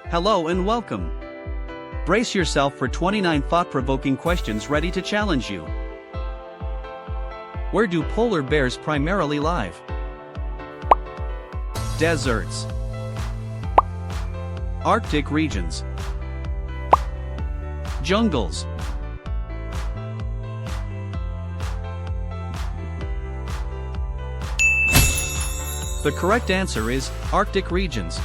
Hello and welcome. Brace yourself for 29 thought-provoking questions ready to challenge you. Where do polar bears primarily live? Deserts. Arctic regions. Jungles. The correct answer is Arctic regions.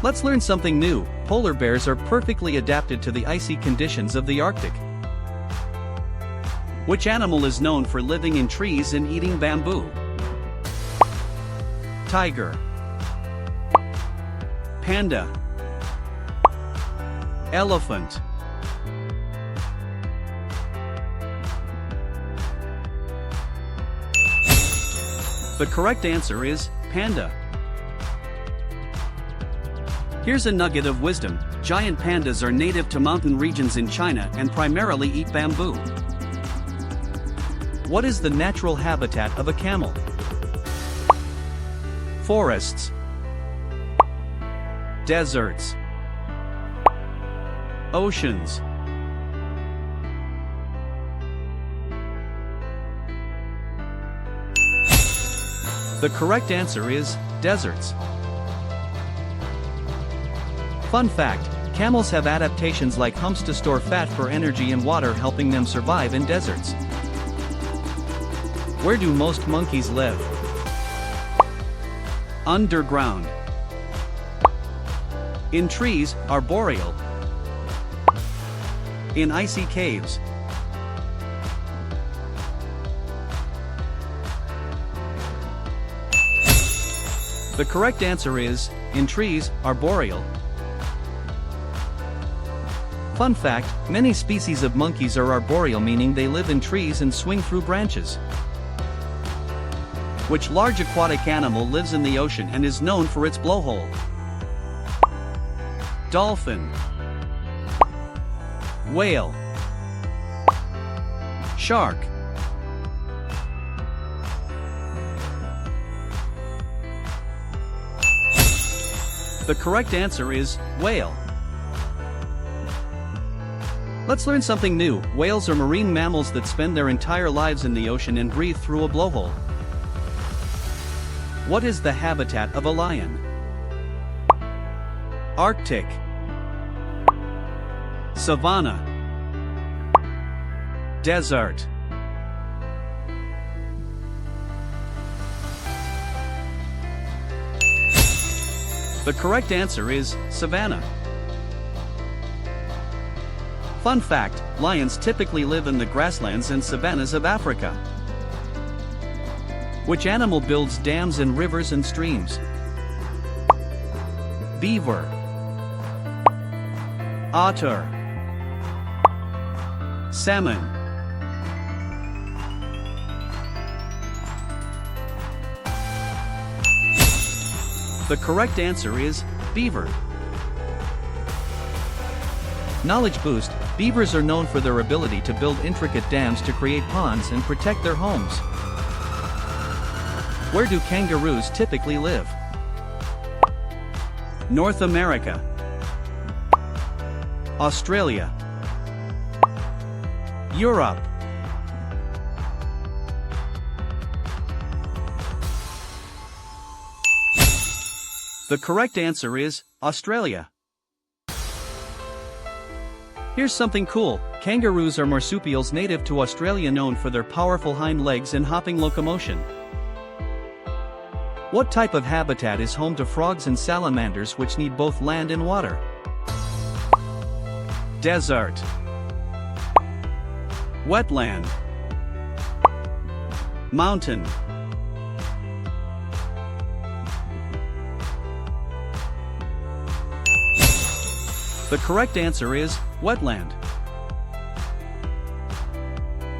Let's learn something new. Polar bears are perfectly adapted to the icy conditions of the Arctic. Which animal is known for living in trees and eating bamboo? Tiger. Panda. Elephant. The correct answer is panda. Here's a nugget of wisdom. Giant pandas are native to mountain regions in China and primarily eat bamboo. What is the natural habitat of a camel? Forests. Deserts. Oceans. The correct answer is deserts. Fun fact, camels have adaptations like humps to store fat for energy and water, helping them survive in deserts. Where do most monkeys live? Underground. In trees, arboreal. In icy caves. The correct answer is, in trees, arboreal. Fun fact, many species of monkeys are arboreal, meaning they live in trees and swing through branches. Which large aquatic animal lives in the ocean and is known for its blowhole? Dolphin. Whale. Shark. The correct answer is whale. Let's learn something new. Whales are marine mammals that spend their entire lives in the ocean and breathe through a blowhole. What is the habitat of a lion? Arctic. Savanna. Desert. The correct answer is savanna. Fun fact, lions typically live in the grasslands and savannas of Africa. Which animal builds dams in rivers and streams? Beaver. Otter. Salmon. The correct answer is beaver. Knowledge boost, beavers are known for their ability to build intricate dams to create ponds and protect their homes. Where do kangaroos typically live? North America. Australia. Europe. The correct answer is Australia. Here's something cool. Kangaroos are marsupials native to Australia, known for their powerful hind legs and hopping locomotion. What type of habitat is home to frogs and salamanders, which need both land and water? Desert. Wetland. Mountain. The correct answer is wetland.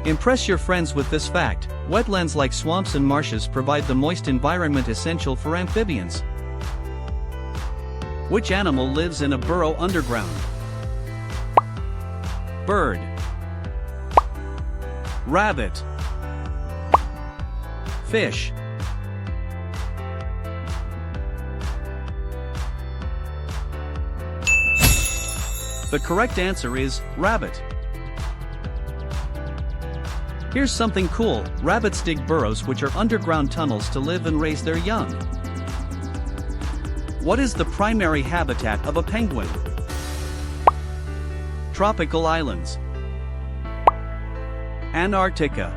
Impress your friends with this fact. Wetlands like swamps and marshes provide the moist environment essential for amphibians. Which animal lives in a burrow underground? Bird. Rabbit. Fish. The correct answer is rabbit. Here's something cool. Rabbits dig burrows, which are underground tunnels, to live and raise their young. What is the primary habitat of a penguin? Tropical islands. Antarctica.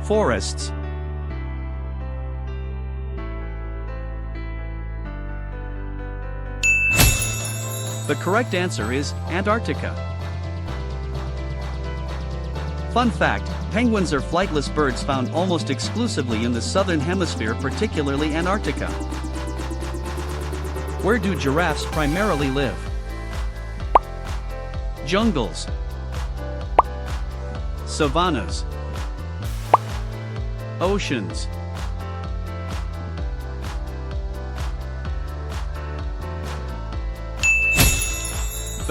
Forests. The correct answer is Antarctica. Fun fact, penguins are flightless birds found almost exclusively in the southern hemisphere, particularly Antarctica. Where do giraffes primarily live? Jungles. Savannas. Oceans.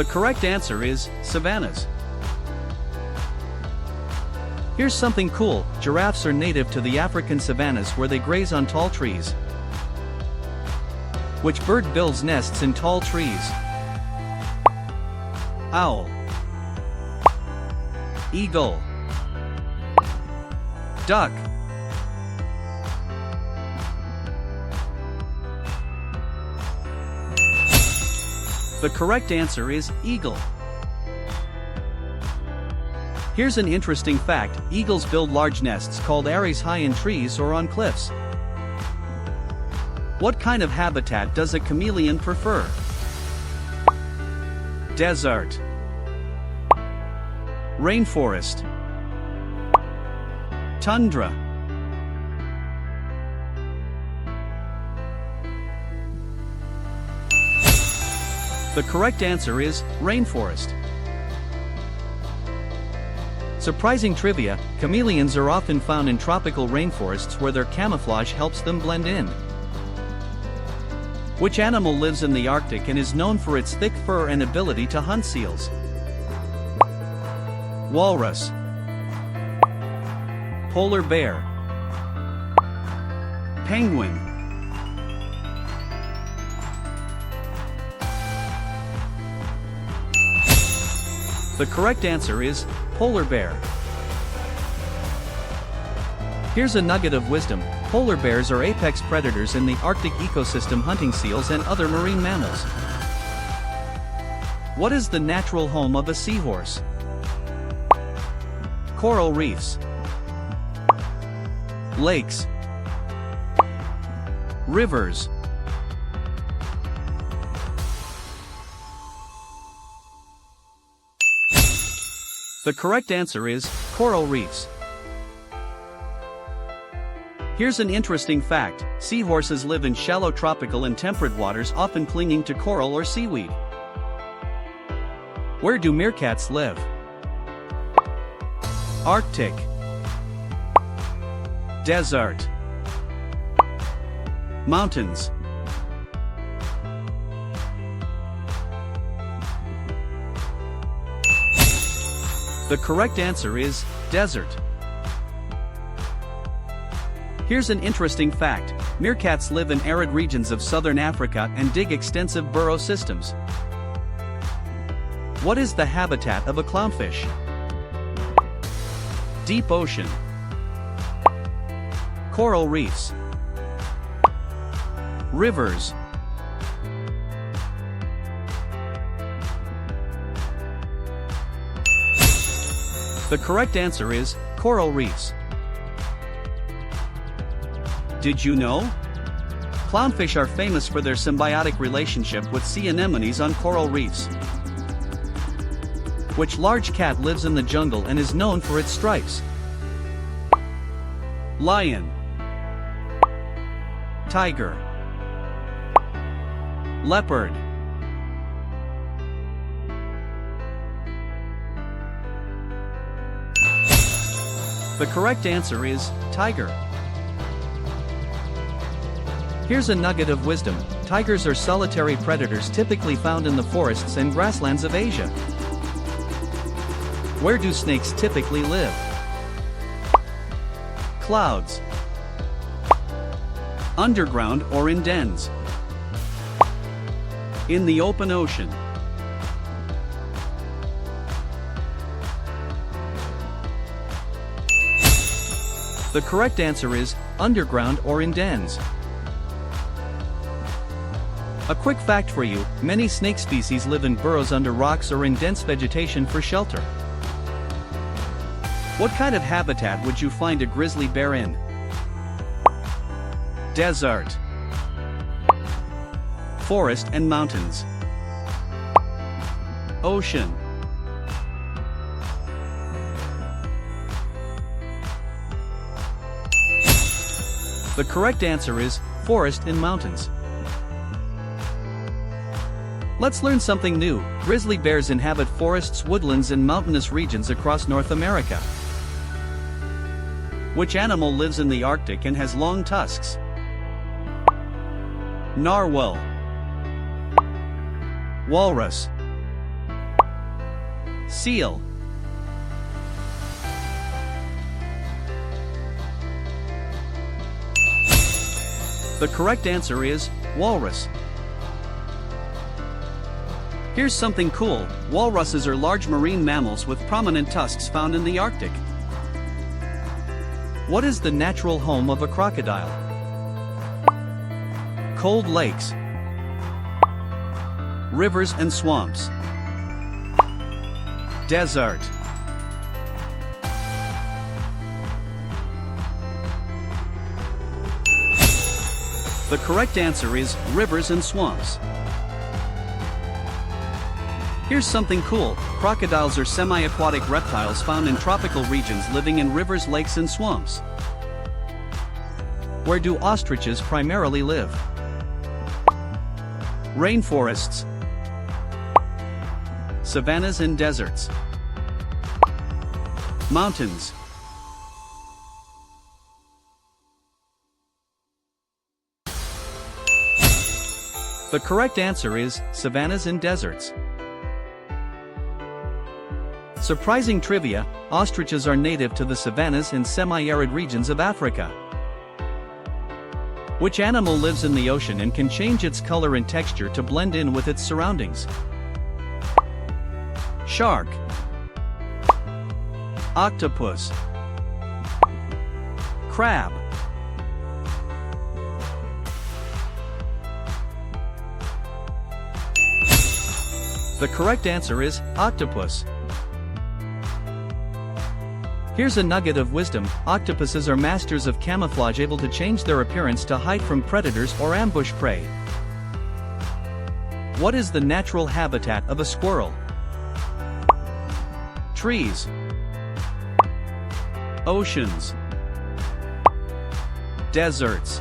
The correct answer is savannas. Here's something cool. Giraffes are native to the African savannas, where they graze on tall trees. Which bird builds nests in tall trees? Owl. Eagle. Duck. The correct answer is eagle. Here's an interesting fact. Eagles build large nests called eyries high in trees or on cliffs. What kind of habitat does a chameleon prefer? Desert. Rainforest. Tundra. The correct answer is rainforest. Surprising trivia, chameleons are often found in tropical rainforests where their camouflage helps them blend in. Which animal lives in the Arctic and is known for its thick fur and ability to hunt seals? Walrus. Polar bear. Penguin. The correct answer is polar bear. Here's a nugget of wisdom. Polar bears are apex predators in the Arctic ecosystem, hunting seals and other marine mammals. What is the natural home of a seahorse? Coral reefs. Lakes. Rivers. The correct answer is coral reefs. Here's an interesting fact. Seahorses live in shallow tropical and temperate waters, often clinging to coral or seaweed. Where do meerkats live? Arctic. Desert. Mountains. The correct answer is desert. Here's an interesting fact. Meerkats live in arid regions of southern Africa and dig extensive burrow systems. What is the habitat of a clownfish? Deep ocean. Coral reefs. Rivers. The correct answer is coral reefs. Did you know? Clownfish are famous for their symbiotic relationship with sea anemones on coral reefs. Which large cat lives in the jungle and is known for its stripes? Lion. Tiger. Leopard. The correct answer is tiger. Here's a nugget of wisdom. Tigers are solitary predators typically found in the forests and grasslands of Asia. Where do snakes typically live? Clouds. Underground or in dens. In the open ocean. The correct answer is underground or in dens. A quick fact for you, many snake species live in burrows under rocks or in dense vegetation for shelter. What kind of habitat would you find a grizzly bear in? Desert, forest and mountains, ocean. The correct answer is forest and mountains. Let's learn something new. Grizzly bears inhabit forests, woodlands, and mountainous regions across North America. Which animal lives in the Arctic and has long tusks? Narwhal, walrus, seal. The correct answer is walrus. Here's something cool. Walruses are large marine mammals with prominent tusks found in the Arctic. What is the natural home of a crocodile? Cold lakes, rivers and swamps, desert. The correct answer is rivers and swamps. Here's something cool. Crocodiles are semi-aquatic reptiles found in tropical regions living in rivers, lakes, and swamps. Where do ostriches primarily live? Rainforests, savannas and deserts, mountains. The correct answer is savannas and deserts. Surprising trivia, ostriches are native to the savannas and semi-arid regions of Africa. Which animal lives in the ocean and can change its color and texture to blend in with its surroundings? Shark, octopus, crab. The correct answer is octopus. Here's a nugget of wisdom. Octopuses are masters of camouflage, able to change their appearance to hide from predators or ambush prey. What is the natural habitat of a squirrel? Trees, oceans, deserts.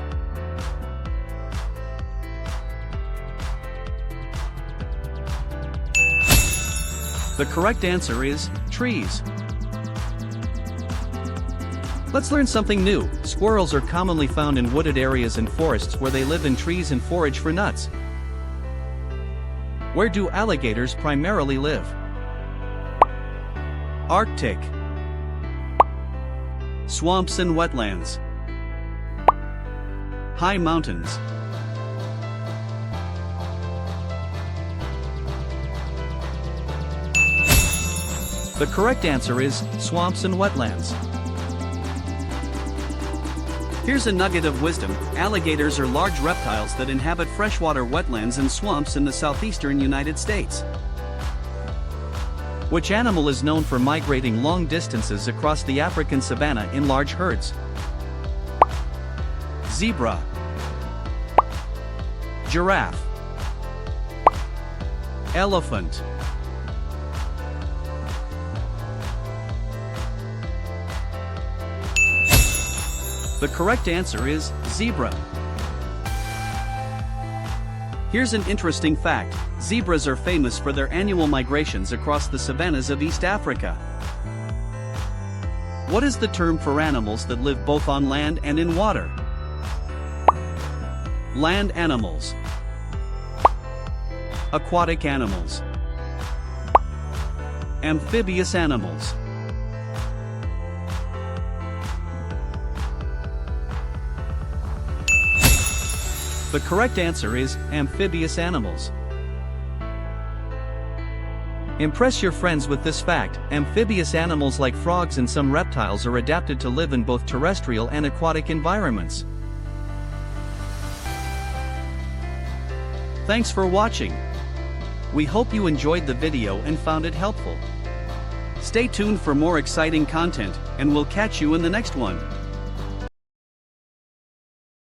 The correct answer is trees. Let's learn something new. Squirrels are commonly found in wooded areas and forests where they live in trees and forage for nuts. Where do alligators primarily live? Arctic, swamps and wetlands, high mountains. The correct answer is swamps and wetlands. Here's a nugget of wisdom. Alligators are large reptiles that inhabit freshwater wetlands and swamps in the southeastern United States. Which animal is known for migrating long distances across the African savanna in large herds? Zebra, giraffe, elephant. The correct answer is zebra. Here's an interesting fact. Zebras are famous for their annual migrations across the savannas of East Africa. What is the term for animals that live both on land and in water? Land animals, aquatic animals, amphibious animals. The correct answer is amphibious animals. Impress your friends with this fact: amphibious animals like frogs and some reptiles are adapted to live in both terrestrial and aquatic environments. Thanks for watching. We hope you enjoyed the video and found it helpful. Stay tuned for more exciting content, and we'll catch you in the next one.